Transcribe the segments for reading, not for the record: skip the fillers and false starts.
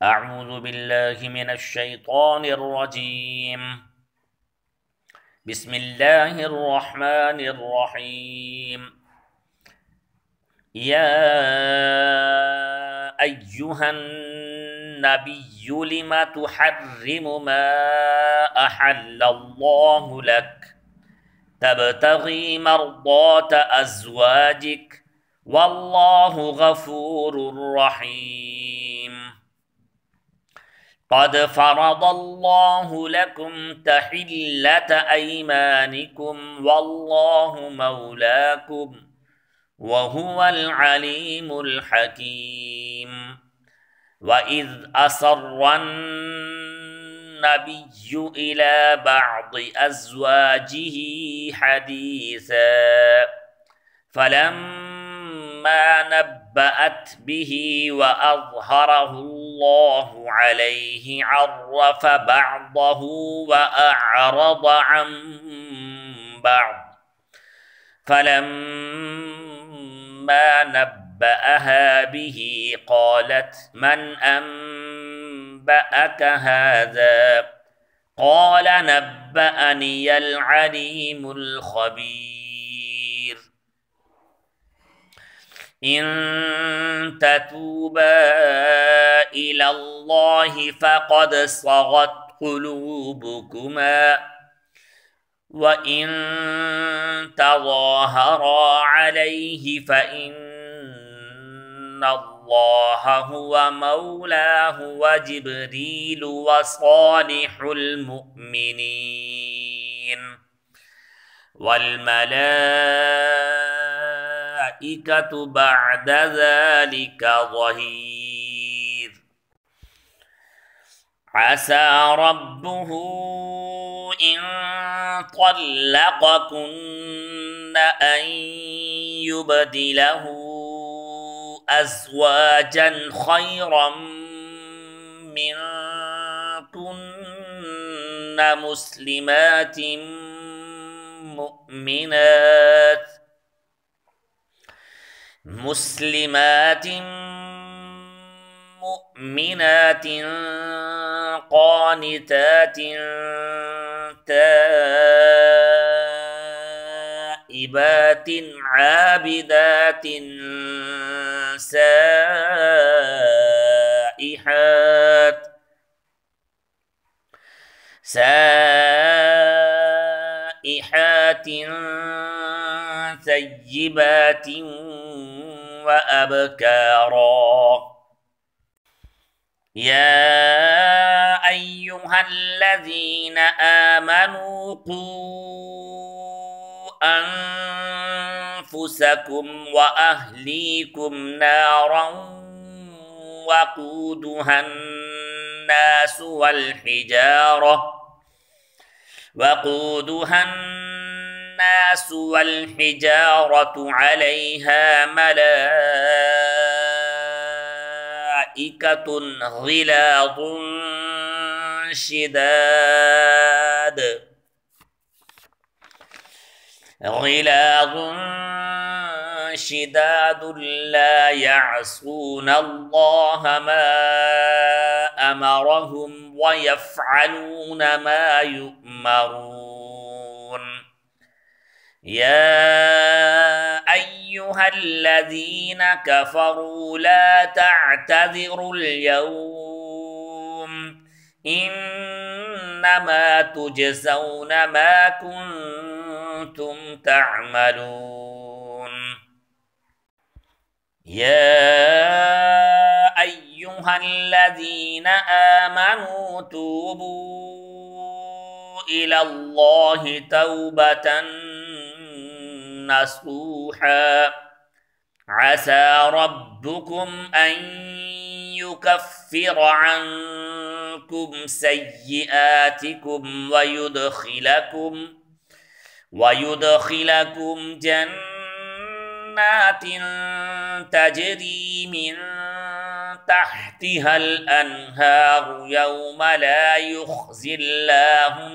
أعوذ بالله من الشيطان الرجيم. بسم الله الرحمن الرحيم. يا أيها النبي لم تحرم ما أحل الله لك تبتغي مرضات أزواجك والله غفور رحيم. قد فرض الله لكم تحلة أيمانكم والله مولاكم وهو العليم الحكيم. وإذ أسر النبي إلى بعض أزواجه حديثا فلما نبأت به وأظهره الله عليه عرف بعضه وأعرض عن بعض فلما نبأها به قالت من أنبأك هذا قال نبأني العليم الخبير. إن تتوبا إلى الله فقد صغت قلوبكما وإن تظاهرا عليه فإن الله هو مولاه وجبريل وصالح المؤمنين والملائكة بعد ذلك ظهير. عسى ربه إن طلقكن أن يبدله أزواجا خيرا منكن مسلمات مؤمنات قانتات تائبات عابدات سائحات ثيبات وأبكارا. يا أيها الذين آمنوا قوا أنفسكم وأهليكم نارا وقودها الناس والحجارة عليها ملائكة غلاظ شداد لا يعصون الله ما أمرهم ويفعلون ما يؤمرون. يا أيها الذين كفروا لا تعتذروا اليوم إنما تجزون ما كنتم تعملون. يا أيها الذين آمنوا توبوا إلى الله توبة نصوحا عسى ربكم أن يكفر عنكم سيئاتكم ويدخلكم جنات تجري من تحتها الأنهار يوم لا يخزي الله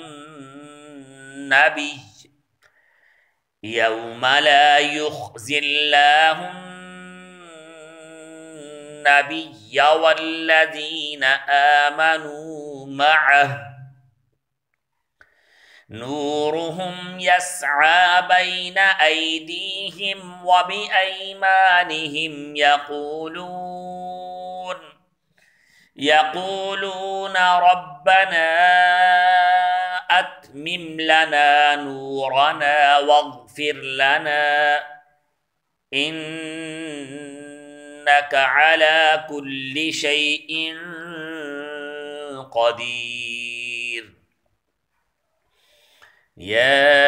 النبي والذين آمنوا معه نورهم يسعى بين أيديهم وبأيمانهم يقولون ربنا أتمم لنا نورنا واغفر لنا إنك على كل شيء قدير. يا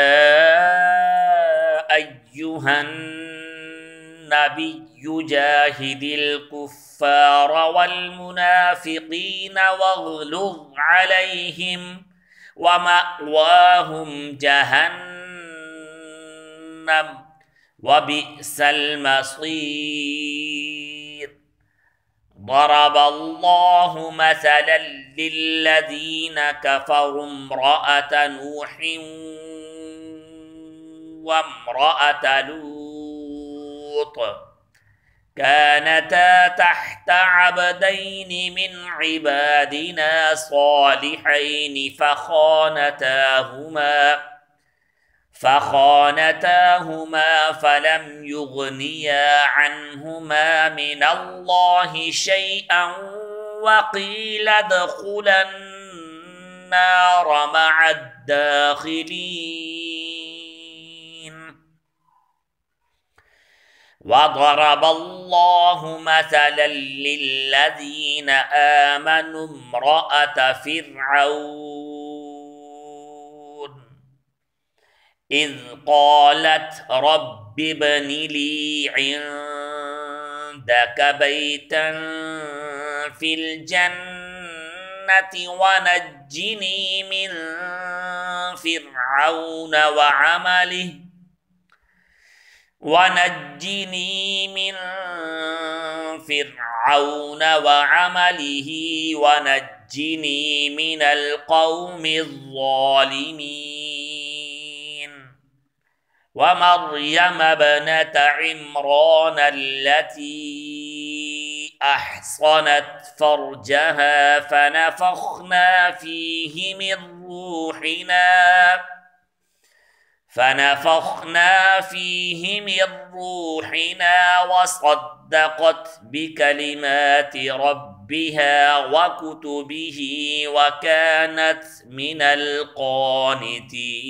أيها النبي جاهد الكفار والمنافقين واغلظ عليهم ومأواهم جهنم وبئس المصير. ضرب الله مثلا للذين كفروا امرأة نوح وامرأة لوط كانتا تحت عبدين من عبادنا صالحين فخانتاهما فلم يغنيا عنهما من الله شيئا وقيل ادخلا النار مع الداخلين. وضرب الله مثلا للذين آمنوا امرأة فرعون إذ قالت رب ابن لي عندك بيتا في الجنة ونجني من فرعون وعمله ونجني من القوم الظالمين. ومريم ابنة عمران التي أحصنت فرجها فنفخنا فيه من روحنا وصدقت بكلمات ربها وكتبه وكانت من القانتين.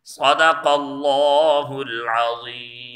صدق الله العظيم.